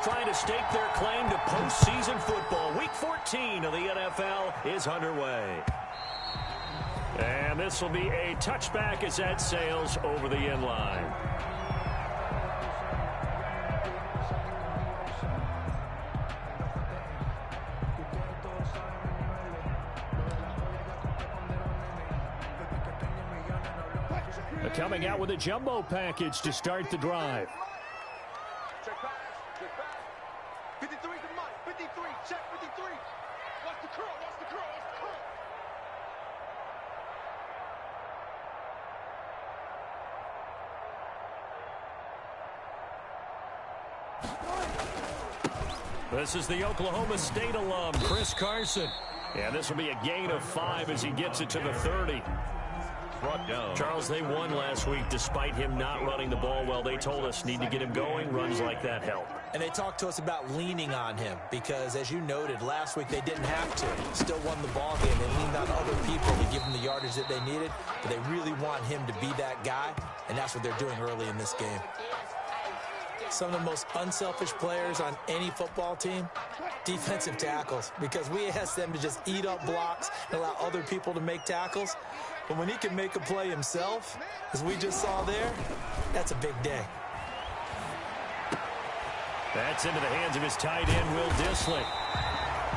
Trying to stake their claim to postseason football. Week 14 of the NFL is underway. And this will be a touchback as that sails over the end line. Coming out with a jumbo package to start the drive. Check pass, check pass. 53 to Mike, 53, check 53. Watch the curl, watch the curl, watch the curl. This is the Oklahoma State alum, Chris Carson. And this will be a gain of 5 as he gets it to the 30. Charles, they won last week despite him not running the ball well. They told us need to get him going. Runs like that help. And they talked to us about leaning on him because, as you noted, last week they didn't have to. Still won the ball game. They leaned on other people to give them the yardage that they needed. But they really want him to be that guy, and that's what they're doing early in this game. Some of the most unselfish players on any football team, defensive tackles, because we ask them to just eat up blocks and allow other people to make tackles. But when he can make a play himself, as we just saw there, that's a big day. That's into the hands of his tight end, Will Dissly.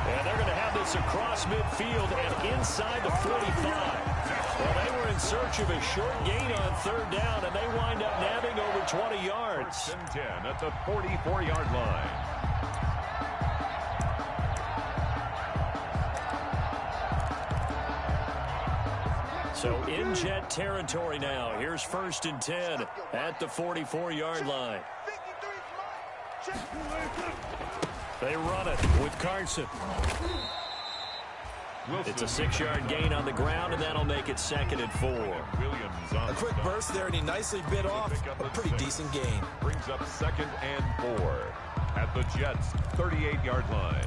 And they're going to have this across midfield and inside the 45. Well, they were in search of a short gain on third down, and they wind up nabbing over 20 yards. 10 at the 44-yard line. So in jet territory now. Here's 1st and 10 at the 44-yard line. They run it with Carson. It's a 6-yard gain on the ground, and that'll make it 2nd and 4. A quick burst there, and he nicely bit off a pretty decent gain. Brings up 2nd and 4 at the Jets' 38-yard line.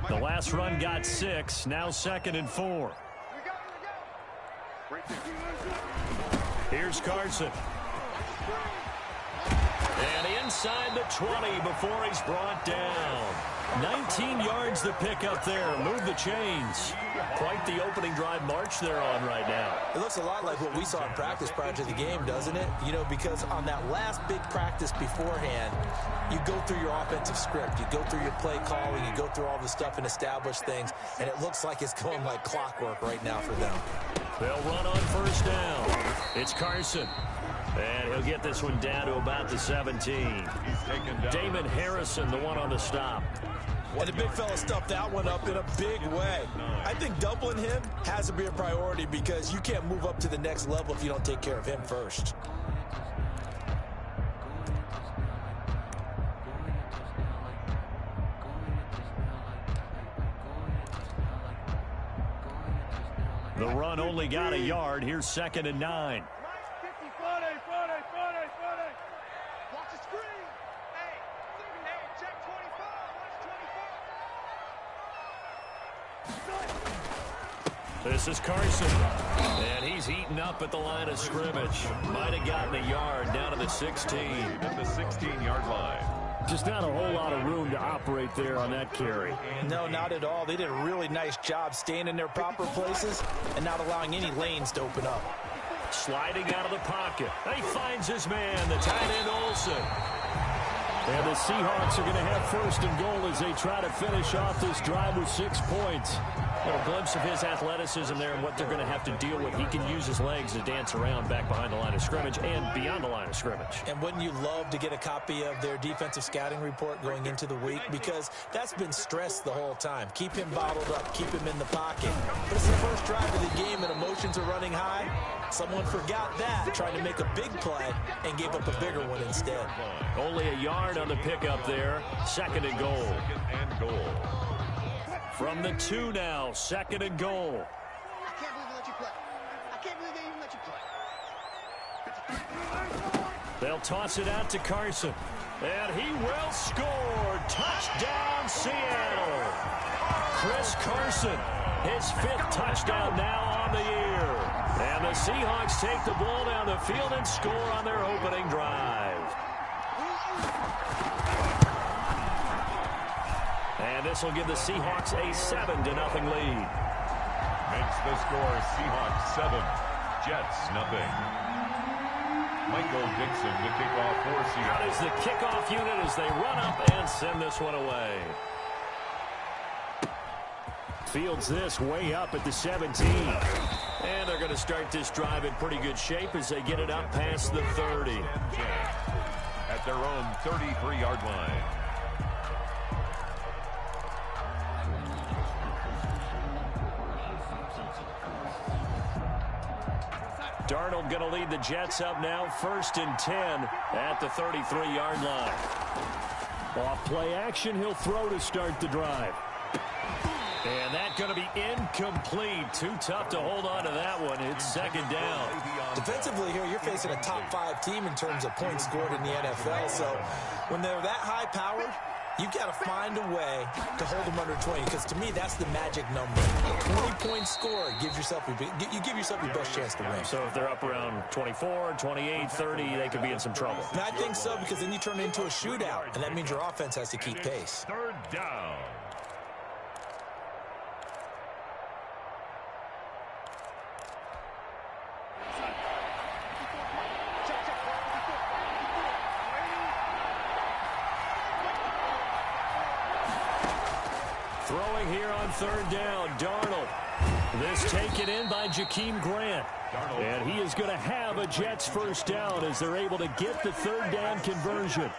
The last run got 6. Now 2nd and 4. Here's Carson. And inside the 20 before he's brought down. 19 yards the pick up there. Move the chains. Quite the opening drive march they're on right now. It looks a lot like what we saw in practice prior to the game, doesn't it? You know, because on that last big practice beforehand, you go through your offensive script. You go through your play calling. You go through all the stuff and establish things. And it looks like it's going like clockwork right now for them. They'll run on 1st down. It's Carson. And he'll get this one down to about the 17. Damon Harrison, the one on the stop. And the big fella stuffed that one up in a big way. I think doubling him has to be a priority because you can't move up to the next level if you don't take care of him first. The run only got a yard. Here's 2nd and 9. This is Carson, and he's eaten up at the line of scrimmage. Might have gotten a yard down to the 16. At the 16-yard line. Just not a whole lot of room to operate there on that carry. No, not at all. They did a really nice job staying in their proper places and not allowing any lanes to open up. Sliding out of the pocket. He finds his man, the tight end Olsen. And the Seahawks are going to have 1st and goal as they try to finish off this drive with 6 points. A little glimpse of his athleticism there and what they're going to have to deal with. He can use his legs to dance around back behind the line of scrimmage and beyond the line of scrimmage. And wouldn't you love to get a copy of their defensive scouting report going into the week? Because that's been stressed the whole time. Keep him bottled up. Keep him in the pocket. But it's the first drive of the game and emotions are running high. Someone forgot that, trying to make a big play and gave up a bigger one instead. Only a yard on the pickup there. 2nd and goal. 2nd and goal. From the 2 now, 2nd and goal. I can't believe they let you play. I can't believe they even let you play. They'll toss it out to Carson. And he will score. Touchdown, Seattle. Chris Carson His 5th touchdown now on the year. And the Seahawks take the ball down the field and score on their opening drive. And this will give the Seahawks a 7-0 lead. Makes the score Seahawks 7, Jets 0. Michael Dixon to kick off for Seattle. Out is the kickoff unit as they run up and send this one away. Fields this way up at the 17. And they're going to start this drive in pretty good shape as they get it up past the 30. At their own 33-yard line. Darnold going to lead the Jets up now, 1st and 10 at the 33-yard line. Off play action, he'll throw to start the drive. And that's going to be incomplete. Too tough to hold on to that one. It's 2nd down. Defensively here, you're facing a top 5 team in terms of points scored in the NFL. So when they're that high powered, you've got to find a way to hold them under 20, because to me, that's the magic number. 20-point score gives yourself you give yourself your best chance to win. So if they're up around 24, 28, 30, they could be in some trouble. And I think so, because then you turn it into a shootout, and that means your offense has to keep pace. 3rd down. Throwing here on 3rd down, Darnold. This taken in by Jakeem Grant. And he is going to have a Jets 1st down as they're able to get the 3rd down conversion.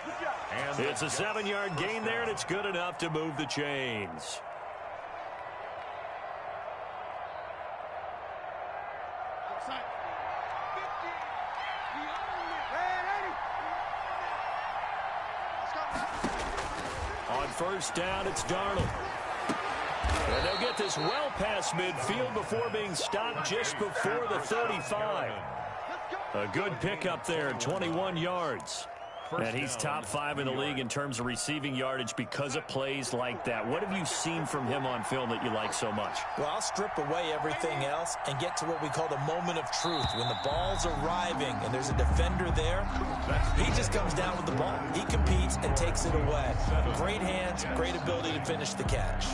It's a 7-yard gain there, and it's good enough to move the chains. On 1st down, it's Darnold. And they'll get this well past midfield before being stopped just before the 35. A good pickup there, 21 yards. And he's top 5 in the league in terms of receiving yardage because of plays like that. What have you seen from him on film that you like so much? Well, I'll strip away everything else and get to what we call the moment of truth. When the ball's arriving and there's a defender there, he just comes down with the ball. He competes and takes it away. Great hands, great ability to finish the catch.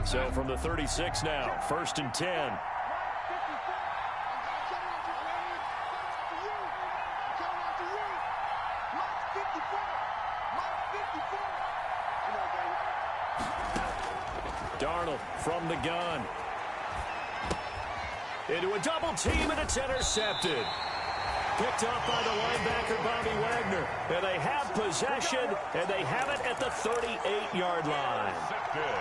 So from the 36 now, 1st and 10. Darnold from the gun. Into a double team, and it's intercepted. Picked up by the linebacker, Bobby Wagner. And they have possession, and they have it at the 38-yard line.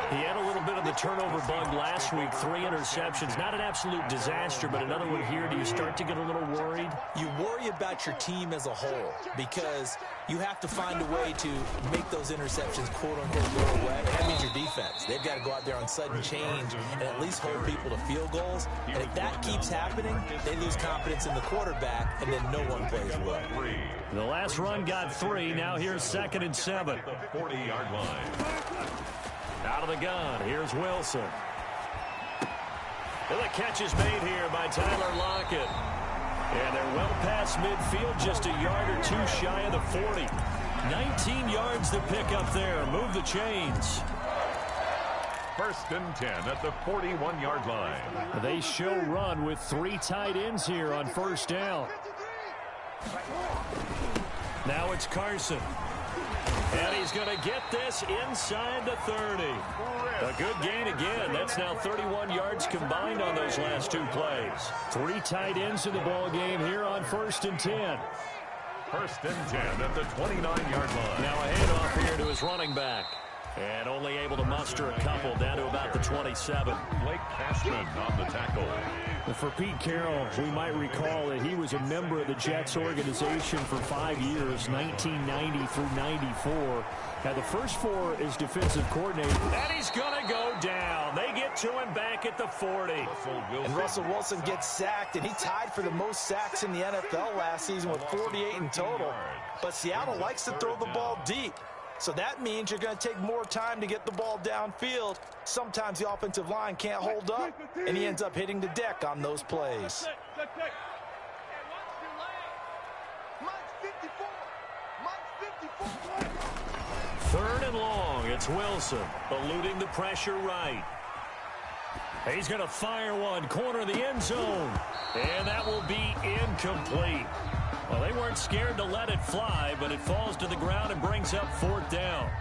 He had a little bit of the turnover bug last week, 3 interceptions. Not an absolute disaster, but another one here. Do you start to get a little worried? You worry about your team as a whole because you have to find a way to make those interceptions, quote-unquote, go away. And that means your defense. They've got to go out there on sudden change and at least hold people to field goals. And if that keeps happening, they lose confidence in the quarterback, and then no one plays well. The last run got 3. Now here's 2nd and 7. The 40-yard line. Out of the gun, here's Wilson. And the catch is made here by Tyler Lockett. And they're well past midfield, just a yard or 2 shy of the 40. 19 yards to pick up there. Move the chains. 1st and 10 at the 41-yard line. They show run with 3 tight ends here on 1st down. Now it's Carson. And he's going to get this inside the 30. A good gain again. That's now 31 yards combined on those last 2 plays. 3 tight ends in the ball game here on 1st and 10. 1st and 10 at the 29-yard line. Now a handoff here to his running back. And only able to muster a couple down to about the 27. Blake Cashman on the tackle. For Pete Carroll, we might recall that he was a member of the Jets organization for 5 years, 1990 through 94. Had the first 4 as defensive coordinator. And he's going to go down. They get to him back at the 40. And Russell Wilson gets sacked, and he tied for the most sacks in the NFL last season with 48 in total. But Seattle likes to throw the ball deep. So that means you're going to take more time to get the ball downfield. Sometimes the offensive line can't hold up, and he ends up hitting the deck on those plays. Third and long. It's Wilson eluding the pressure right. He's going to fire one, corner of the end zone, and that will be incomplete. Well, they weren't scared to let it fly, but it falls to the ground and brings up 4th down.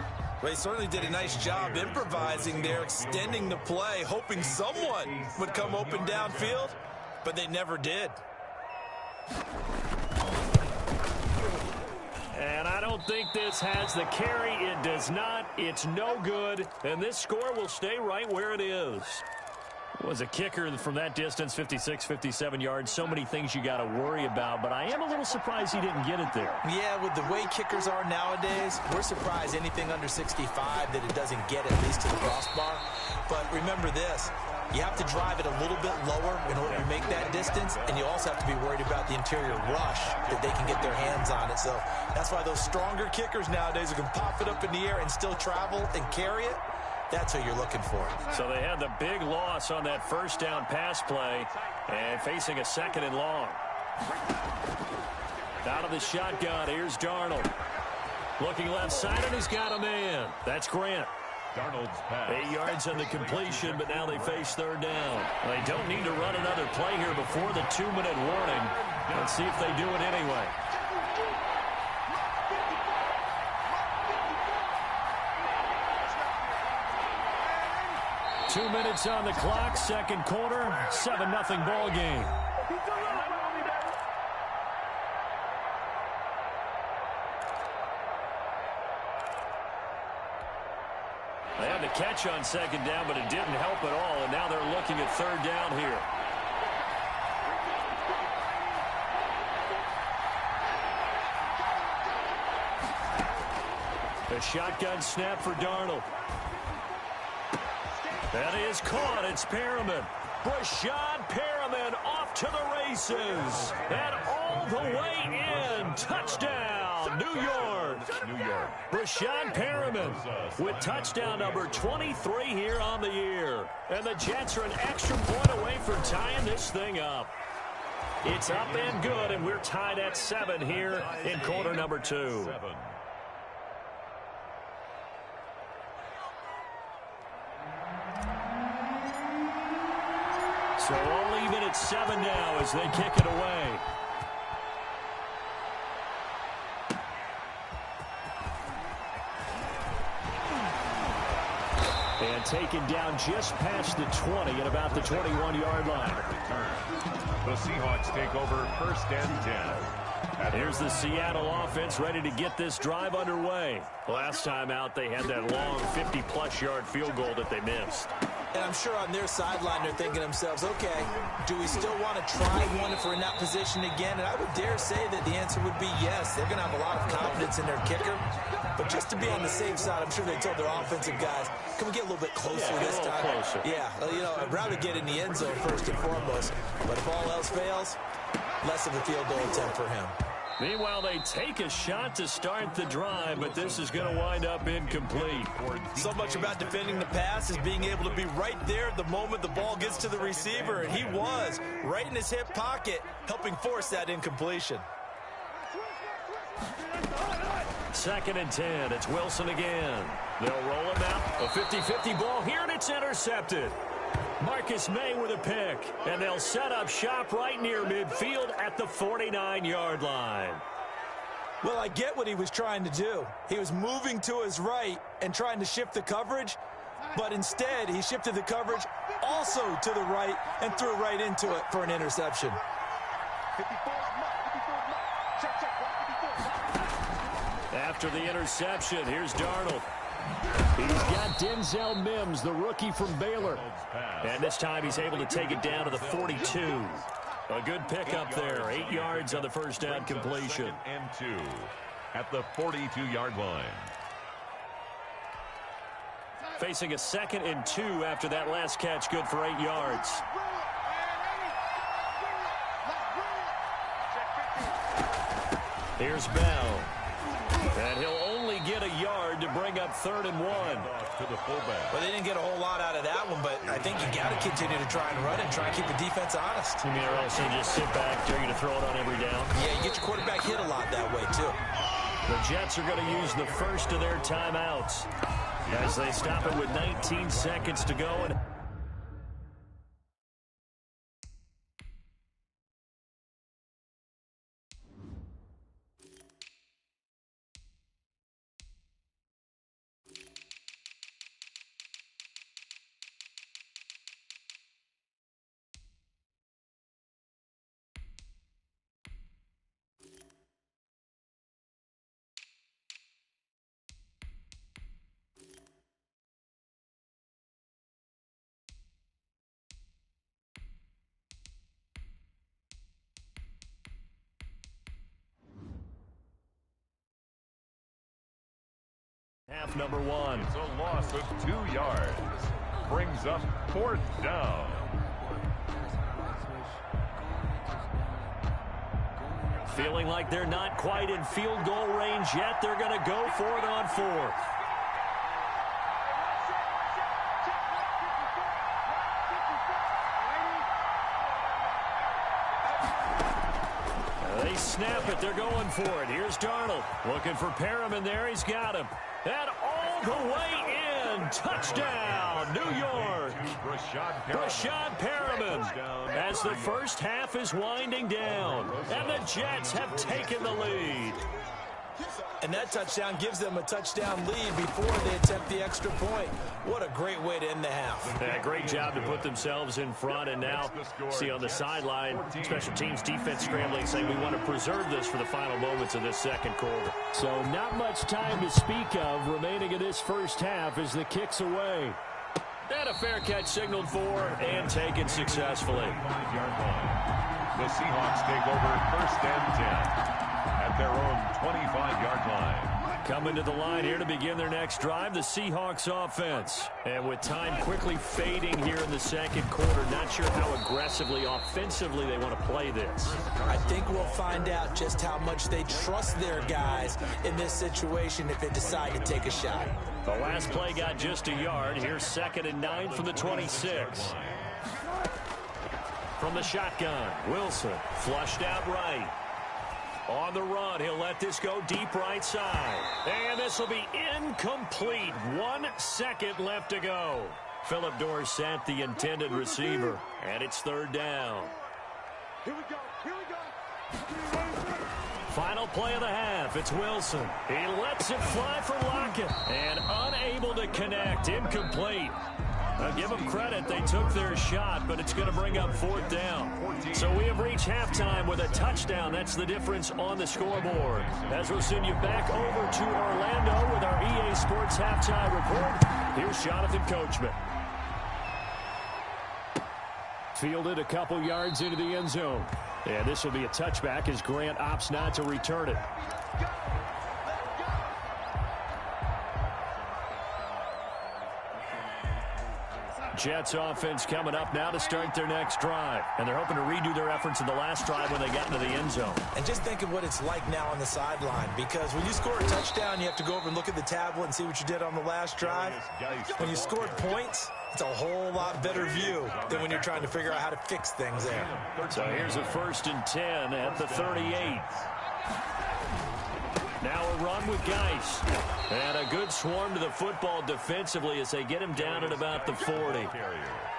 Well, he certainly did a nice job improvising there, extending the play, hoping someone would come open downfield, but they never did. And I don't think this has the carry. It does not. It's no good, and this score will stay right where it is. Was a kicker from that distance, 56, 57 yards. So many things you got to worry about, but I am a little surprised he didn't get it there. Yeah, with the way kickers are nowadays, we're surprised anything under 65 that it doesn't get at least to the crossbar. But remember this, you have to drive it a little bit lower in order to make that distance, and you also have to be worried about the interior rush that they can get their hands on it. So that's why those stronger kickers nowadays who can pop it up in the air and still travel and carry it, that's who you're looking for. So they had the big loss on that first down pass play and facing a 2nd and long. Out of the shotgun, here's Darnold. Looking left side, and he's got a man. That's Grant. Darnold's pass. 8 yards on the completion, but now they face 3rd down. They don't need to run another play here before the 2-minute warning. Let's see if they do it anyway. Two minutes on the clock, second quarter, 7-0 ball game. They had the catch on 2nd down, but it didn't help at all, and now they're looking at 3rd down here. The shotgun snap for Darnold. That is caught. It's Perriman. Brashad Perriman off to the races. And all the way in. Touchdown, New York. Brashad Perriman with touchdown number 23 here on the year. And the Jets are an extra point away from tying this thing up. It's up and good, and we're tied at 7 here in quarter number 2. So all even at 7 now as they kick it away. And taken down just past the 20 at about the 21-yard line. The Seahawks take over 1st and 10. Here's the Seattle offense ready to get this drive underway. Last time out, they had that long 50-plus yard field goal that they missed. And I'm sure on their sideline they're thinking to themselves, okay, do we still want to try one if we're in that position again? And I would dare say that the answer would be yes. They're going to have a lot of confidence in their kicker. But just to be on the safe side, I'm sure they told their offensive guys, can we get a little bit closer this time? Closer. Yeah, you know, I'd rather get in the end zone first and foremost. But if all else fails, less of a field goal attempt for him. Meanwhile, they take a shot to start the drive, but this is going to wind up incomplete. So much about defending the pass is being able to be right there at the moment the ball gets to the receiver, and he was right in his hip pocket, helping force that incompletion. 2nd and 10. It's Wilson again. They'll roll him out. A 50-50 ball here, and it's intercepted. Marcus May with a pick, and they'll set up shop right near midfield at the 49-yard line. Well, I get what he was trying to do. He was moving to his right and trying to shift the coverage, but instead he shifted the coverage also to the right and threw right into it for an interception. After the interception, here's Darnold. He's got Denzel Mims, the rookie from Baylor. And this time he's able to take it down to the 42. A good pickup there. 8 yards on the first down completion. And 2 at the 42-yard line. Facing a 2nd and 2 after that last catch, good for 8 yards. Here's Bell. And he'll only get a yard to bring up 3rd and 1. To the fullback. Well, they didn't get a whole lot out of that one, but I think you got to continue to try and run and try and keep the defense honest. You mean, or else you just sit back, they're going to throw it on every down? Yeah, you get your quarterback hit a lot that way, too. The Jets are going to use the first of their timeouts as they stop it with 19 seconds to go. And half number 1. It's a loss of 2 yards. Brings up 4th down. Feeling like they're not quite in field goal range yet. They're going to go for it on 4th. They snap it. They're going for it. Here's Darnold. Looking for Perriman there. He's got him. And all the way in. Touchdown, New York. Rashad Perriman as the first half is winding down. And the Jets have taken the lead. And that touchdown gives them a touchdown lead before they attempt the extra point. What a great way to end the half. Yeah, great job to put themselves in front. And now, see on the sideline, special teams defense scrambling, saying we want to preserve this for the final moments of this second quarter. So not much time to speak of remaining in this first half as the kick's away. And a fair catch signaled for and taken successfully. The Seahawks take over 1st and 10. At their own 25-yard line. Coming to the line here to begin their next drive, the Seahawks offense. And with time quickly fading here in the second quarter, not sure how aggressively, offensively they want to play this. I think we'll find out just how much they trust their guys in this situation if they decide to take a shot. The last play got just a yard. Here's 2nd and 9 from the 26. From the shotgun, Wilson flushed out right. On the run, he'll let this go deep right side. And this will be incomplete. 1 second left to go. Phillip Dorsett, the intended receiver. And it's 3rd down. Here we go. Here we go. Final play of the half. It's Wilson. He lets it fly for Lockett. And unable to connect. Incomplete. I'll give them credit. They took their shot, but it's going to bring up 4th down. So we have reached halftime with a touchdown. That's the difference on the scoreboard. As we'll send you back over to Orlando with our EA Sports Halftime Report, here's Jonathan Coachman. Fielded a couple yards into the end zone. And this will be a touchback as Grant opts not to return it. Jets offense coming up now to start their next drive. And they're hoping to redo their efforts in the last drive when they got into the end zone. And just think of what it's like now on the sideline, because when you score a touchdown, you have to go over and look at the tablet and see what you did on the last drive. When you scored points, it's a whole lot better view than when you're trying to figure out how to fix things there. So here's a 1st and 10 at the 38. Now a run with Geis. And a good swarm to the football defensively as they get him down at about the 40.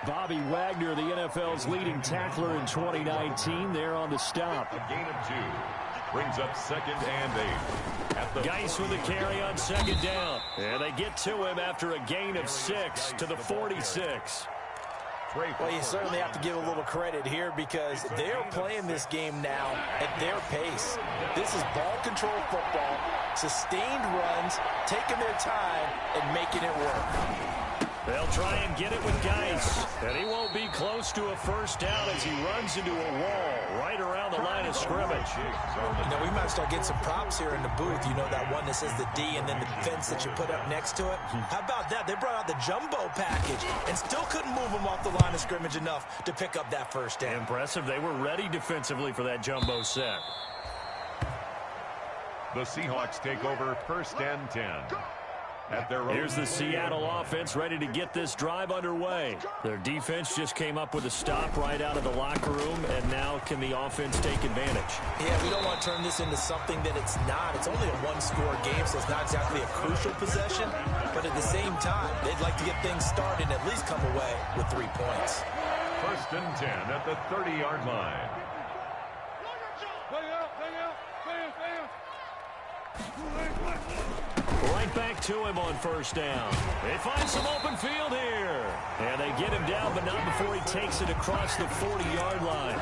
Bobby Wagner, the NFL's leading tackler in 2019, there on the stop. A gain of 2. Brings up 2nd and 8. Geis with a carry on 2nd down. And they get to him after a gain of 6 to the 46. Well, you certainly have to give a little credit here because they're playing this game now at their pace. This is ball control football, sustained runs, taking their time, and making it work. They'll try and get it with Geis, and he won't be close to a first down as he runs into a wall right around the line of scrimmage. You know, we might start getting some props here in the booth. You know, that one that says the D and then the fence that you put up next to it. How about that? They brought out the jumbo package and still couldn't move them off the line of scrimmage enough to pick up that first down. Impressive. They were ready defensively for that jumbo set. The Seahawks take over first and 10. Here's the Seattle offense ready to get this drive underway. Their defense just came up with a stop right out of the locker room, and now can the offense take advantage? Yeah, we don't want to turn this into something that it's not. It's only a one-score game, so it's not exactly a crucial possession. But at the same time, they'd like to get things started and at least come away with 3 points. First and 10 at the 30-yard line. Right back to him on first down. They find some open field here. And they get him down, but not before he takes it across the 40-yard line.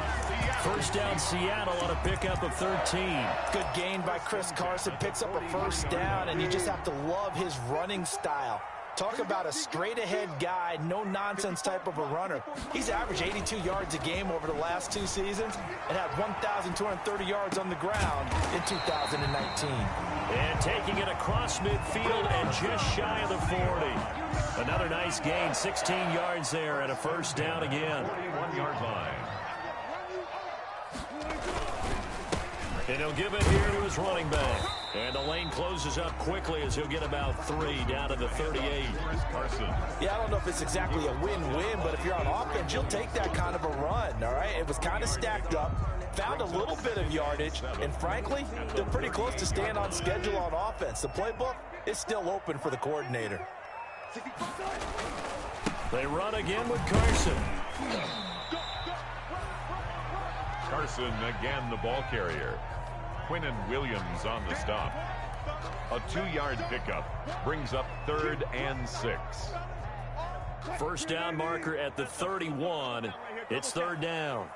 First down, Seattle on a pickup of 13. Good gain by Chris Carson. Picks up a first down, and you just have to love his running style. Talk about a straight-ahead guy, no-nonsense type of a runner. He's averaged 82 yards a game over the last 2 seasons and had 1,230 yards on the ground in 2019. And taking it across midfield and just shy of the 40. Another nice gain, 16 yards there and a first down again. 41-yard line. And he'll give it here to his running back. And the lane closes up quickly as he'll get about 3 down to the 38. Yeah, I don't know if it's exactly a win-win, but if you're on offense, you'll take that kind of a run, all right? It was kind of stacked up, found a little bit of yardage, and frankly, they're pretty close to staying on schedule on offense. The playbook is still open for the coordinator. They run again with Carson. Carson again the ball carrier. Quinnen Williams on the stop. A 2-yard pickup brings up 3rd and 6. First down marker at the 31. It's 3rd down.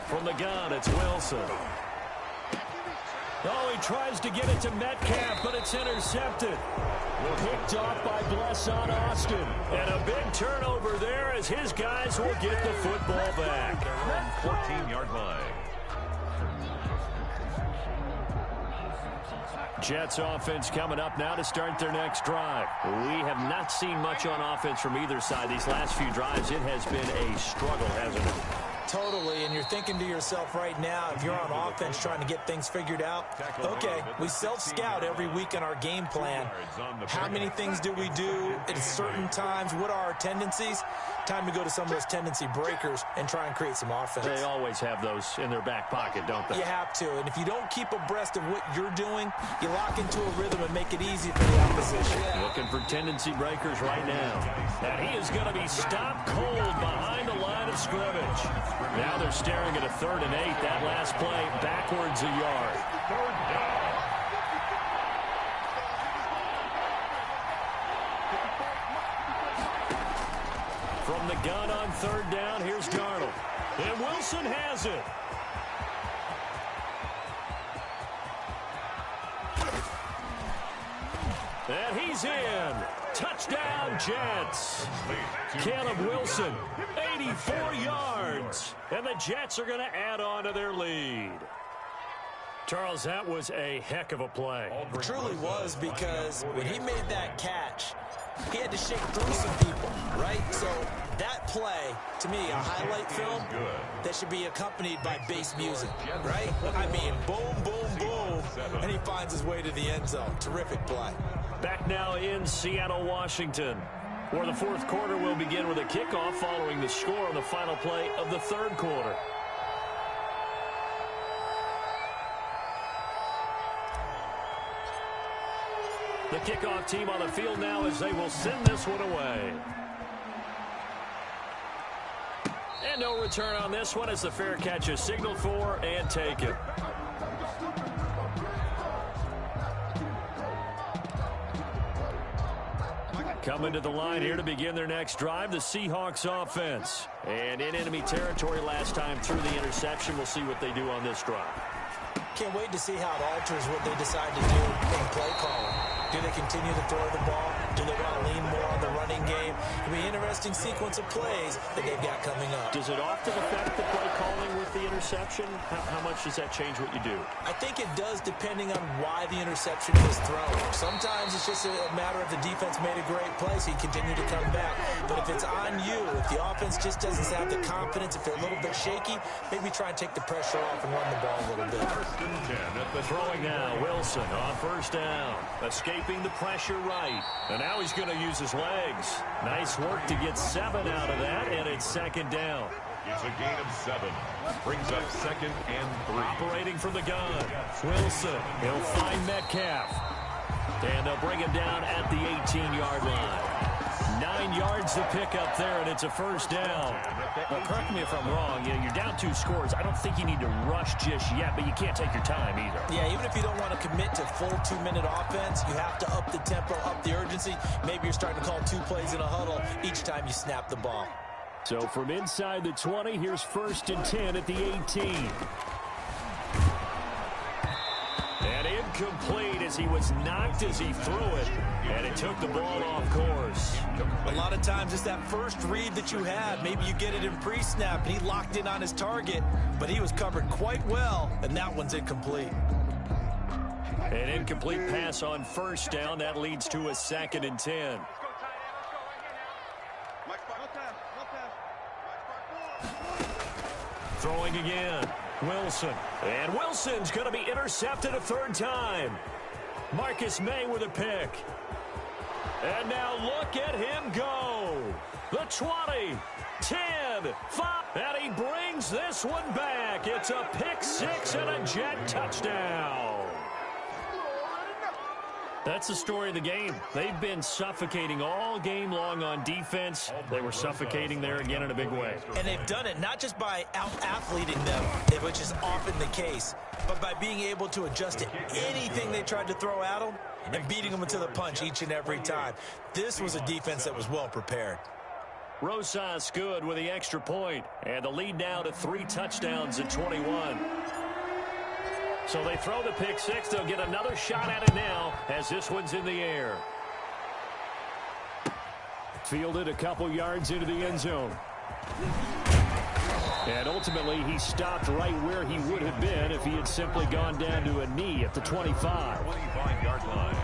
From the gun, it's Wilson. Oh, he tries to get it to Metcalf, but it's intercepted. Picked off by Blesson Austin. And a big turnover there as his guys will get the football back. 14-yard line. Jets offense coming up now to start their next drive. We have not seen much on offense from either side. These last few drives, it has been a struggle, hasn't it? Totally, and you're thinking to yourself right now, if you're on offense trying to get things figured out, okay, we self-scout every week in our game plan. How many things do we do at certain times? What are our tendencies? Time to go to some of those tendency breakers and try and create some offense. They always have those in their back pocket, don't they? You have to, and if you don't keep abreast of what you're doing, you lock into a rhythm and make it easy for the opposition. Looking for tendency breakers right now. And he is going to be stopped cold behind the line of scrimmage. Now they're staring at a 3rd and 8. That last play backwards a yard. 3rd down. From the gun on 3rd down, here's Darnold. And Wilson has it. And he's in. Touchdown, Jets. Caleb Wilson, 84 yards. And the Jets are going to add on to their lead. Charles, that was a heck of a play. It truly was, because when he made that catch, he had to shake through some people, right? So that play, to me, a highlight film that should be accompanied by bass music, right? I mean, boom, boom, boom, and he finds his way to the end zone. Terrific play. Back now in Seattle, Washington, where the 4th quarter will begin with a kickoff following the score on the final play of the 3rd quarter. The kickoff team on the field now as they will send this one away. And no return on this one as the fair catch is signaled for and taken. Coming to the line here to begin their next drive, the Seahawks offense. And in enemy territory last time through the interception. We'll see what they do on this drive. Can't wait to see how it alters what they decide to do in play calling. Do they continue to throw the ball? Do they want to lean more on the running game? It'll be an interesting sequence of plays that they've got coming up. Does it often affect the play calling with the interception? How much does that change what you do? I think it does depending on why the interception was thrown. Sometimes it's just a matter of the defense made a great play, so you continue to come back. But if it's on you, if the offense just doesn't have the confidence, if they're a little bit shaky, maybe try and take the pressure off and run the ball a little bit. Throwing now, Wilson on first down. Escaping the pressure right. And now he's going to use his legs. Nice work to get 7 out of that, and it's second down. It's a gain of 7. Brings up 2nd and 3. Operating from the gun. Wilson. He'll find Metcalf. And they'll bring him down at the 18-yard line. 9 yards to pick up there, and it's a first down. Well, correct me if I'm wrong. You're down 2 scores. I don't think you need to rush just yet, but you can't take your time either. Yeah, even if you don't want to commit to full 2-minute offense, you have to up the tempo, up the urgency. Maybe you're starting to call 2 plays in a huddle each time you snap the ball. So from inside the 20, here's 1st and 10 at the 18. And incomplete as he was knocked as he threw it. And it took the ball off course. A lot of times it's that first read that you have. Maybe you get it in pre-snap, and he locked in on his target, but he was covered quite well, and that one's incomplete. An incomplete pass on first down. That leads to a 2nd and 10. Throwing again. Wilson. And Wilson's going to be intercepted a 3rd time. Marcus May with a pick. And now look at him go. The 20, 10, 5. And he brings this one back. It's a pick 6 and a Jet touchdown. That's the story of the game. They've been suffocating all game long on defense. They were suffocating there again in a big way. And they've done it not just by out-athleting them, which is often the case, but by being able to adjust to anything they tried to throw at them and beating them to the punch each and every time. This was a defense that was well prepared. Rosas good with the extra point. And the lead now to 3 touchdowns at 21. So they throw the pick 6. They'll get another shot at it now as this one's in the air. Fielded a couple yards into the end zone. And ultimately, he stopped right where he would have been if he had simply gone down to a knee at the 25. 25-yard line.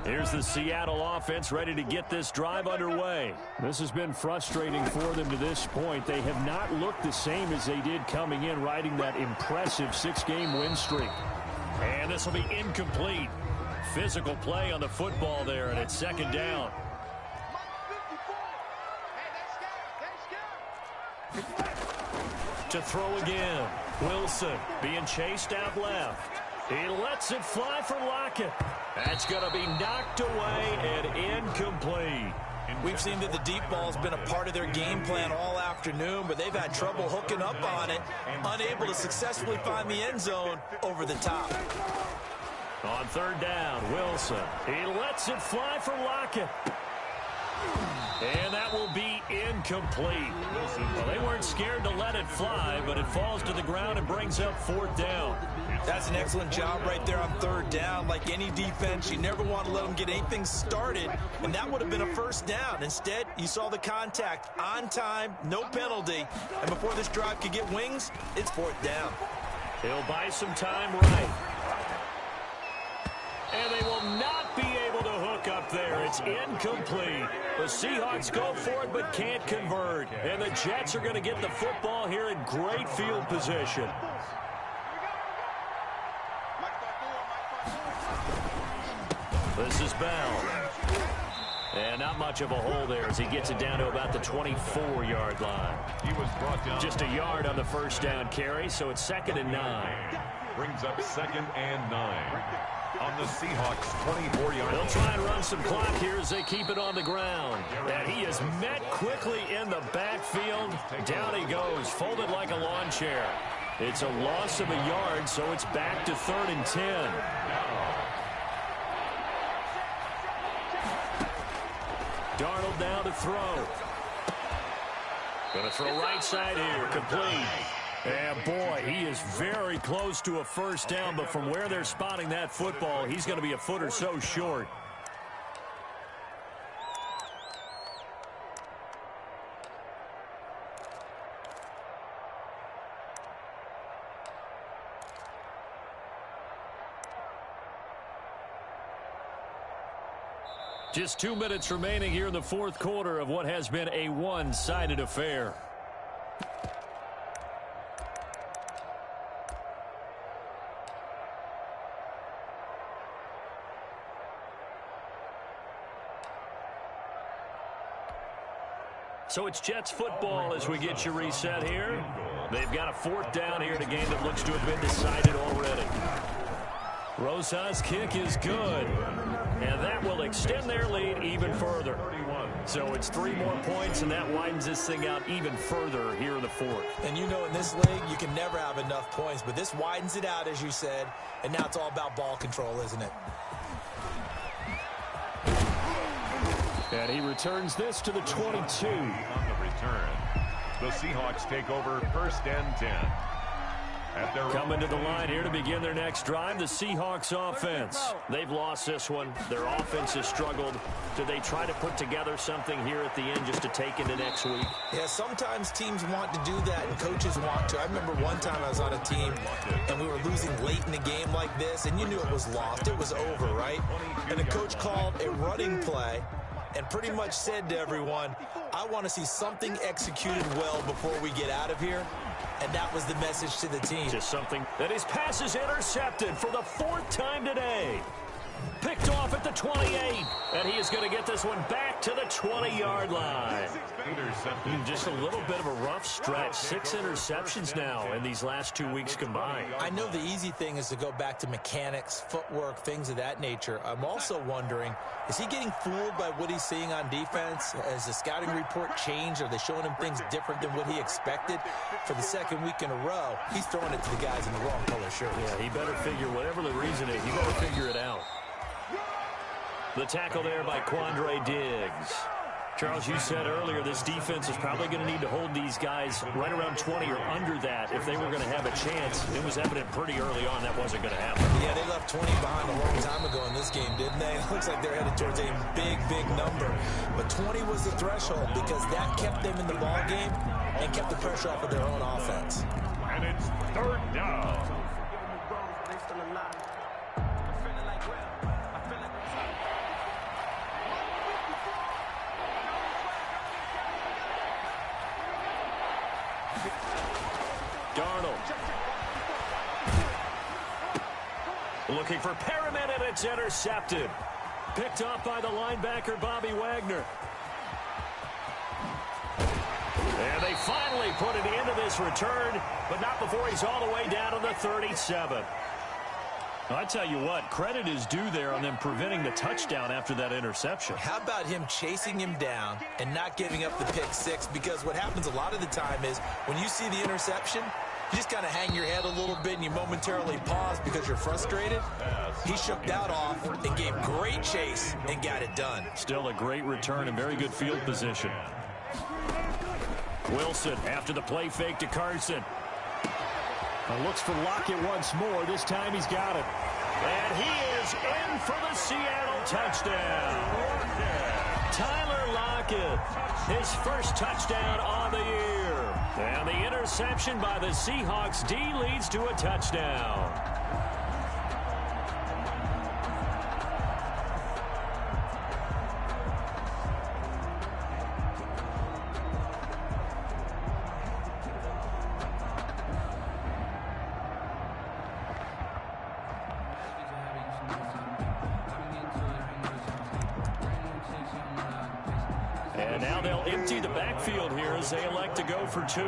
Here's the Seattle offense ready to get this drive underway. This has been frustrating for them to this point. They have not looked the same as they did coming in, riding that impressive 6-game win streak. And this will be incomplete. Physical play on the football there, and it's 2nd down. To throw again. Wilson being chased out left. He lets it fly for Lockett. That's going to be knocked away and incomplete. We've seen that the deep ball has been a part of their game plan all afternoon, but they've had trouble hooking up on it, unable to successfully find the end zone over the top. On 3rd down, Wilson. He lets it fly for Lockett. And that will be incomplete. Well, they weren't scared to let it fly, but it falls to the ground and brings up 4th down. That's an excellent job right there on 3rd down. Like any defense, you never want to let them get anything started, and that would have been a 1st down. Instead, you saw the contact on time, no penalty, and before this drive could get wings, it's 4th down. He'll buy some time right. And they will not be able to hook up there. It's incomplete. The Seahawks go for it but can't convert. And the Jets are going to get the football here in great field position. This is Bell. And not much of a hole there as he gets it down to about the 24-yard line. He was brought down. Just a yard on the 1st down carry, so it's 2nd and 9. Brings up 2nd and 9. On the Seahawks 24-yard line. They'll try and run some clock here as they keep it on the ground. And he is met quickly in the backfield. Down he goes, folded like a lawn chair. It's a loss of a yard, so it's back to 3rd and 10. Darnold now to throw. Going to throw right side here, complete. And boy, he is very close to a first down, but from where they're spotting that football, he's going to be a foot or so short. Just 2 minutes remaining here in the fourth quarter of what has been a one-sided affair. So it's Jets football as we get you reset here. They've got a 4th down here in a game that looks to have been decided already. Rosa's kick is good, and that will extend their lead even further. So it's 3 more points, and that widens this thing out even further here in the fourth. And you know in this league, you can never have enough points, but this widens it out, as you said, and now it's all about ball control, isn't it? And he returns this to the 22. On the return, the Seahawks take over 1st and 10. Coming to the line here to begin their next drive, the Seahawks offense. They've lost this one. Their offense has struggled. Do they try to put together something here at the end just to take into next week? Yeah, sometimes teams want to do that and coaches want to. I remember one time I was on a team and we were losing late in a game like this, and you knew it was lost. It was over, right? And the coach called a running play and pretty much said to everyone, I want to see something executed well before we get out of here. And that was the message to the team. Just something that his pass is intercepted for the 4th time today. Picked off at the 28. And he is going to get this one back to the 20-yard line. Just a little bit of a rough stretch. 6 interceptions now in these last 2 weeks combined. I know the easy thing is to go back to mechanics, footwork, things of that nature. I'm also wondering, is he getting fooled by what he's seeing on defense? Has the scouting report changed? Are they showing him things different than what he expected? For the 2nd week in a row, he's throwing it to the guys in the wrong color shirts. Yeah, he better figure, whatever the reason is, he better figure it out. The tackle there by Quandre Diggs. Charles, you said earlier this defense is probably going to need to hold these guys right around 20 or under that if they were going to have a chance. It was evident pretty early on that wasn't going to happen. Yeah, they left 20 behind a long time ago in this game, didn't they? It looks like they're headed towards a big, big number. But 20 was the threshold because that kept them in the ball game and kept the pressure off of their own offense. And it's 3rd down. Darnold. Looking for Perriman, and it's intercepted. Picked off by the linebacker, Bobby Wagner. And they finally put an end to this return, but not before he's all the way down to the 37. I tell you what, credit is due there on them preventing the touchdown after that interception. How about him chasing him down and not giving up the pick 6? Because what happens a lot of the time is when you see the interception, you just kind of hang your head a little bit and you momentarily pause because you're frustrated. He shook that off and gave great chase and got it done. Still a great return and very good field position. Wilson after the play fake to Carson. Looks for Lockett once more. This time he's got it. And he is in for the Seattle touchdown. Tyler Lockett, his first touchdown on the year. And the interception by the Seahawks D leads to a touchdown. And now they'll empty the backfield here as they elect to go for 2.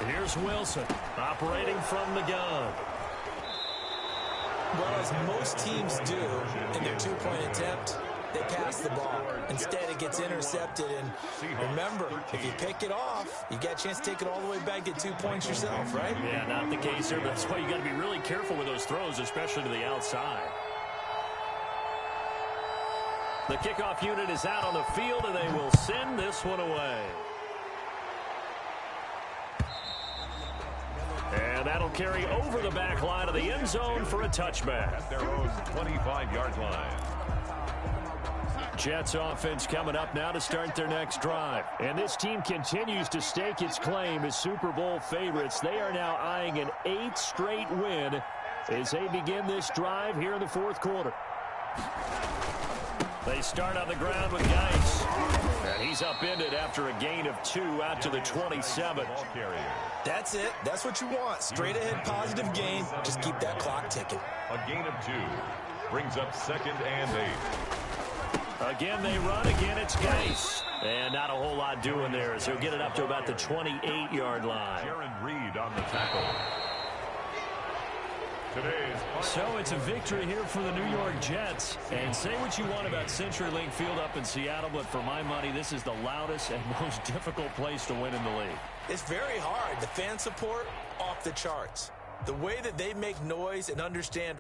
Here's Wilson operating from the gun. Well, as most teams do in their 2-point attempt, they pass the ball. Instead, it gets intercepted. And remember, if you pick it off, you got a chance to take it all the way back, get 2 points yourself, right? Yeah, not the case here, but that's why you got to be really careful with those throws, especially to the outside. The kickoff unit is out on the field, and they will send this one away. And that'll carry over the back line of the end zone for a touchback. At their own 25-yard line. Jets offense coming up now to start their next drive. And this team continues to stake its claim as Super Bowl favorites. They are now eyeing an 8th straight win as they begin this drive here in the fourth quarter. They start on the ground with Geis. And he's upended after a gain of 2 out to the 27. That's it. That's what you want. Straight ahead positive gain. Just keep that clock ticking. A gain of 2 brings up 2nd and 8. Again, they run. Again, it's Geis. And not a whole lot doing there as he'll get it up to about the 28-yard line. Jaron Reed on the tackle. So it's a victory here for the New York Jets. And say what you want about CenturyLink Field up in Seattle, but for my money, this is the loudest and most difficult place to win in the league. It's very hard. The fan support, off the charts. The way that they make noise and understand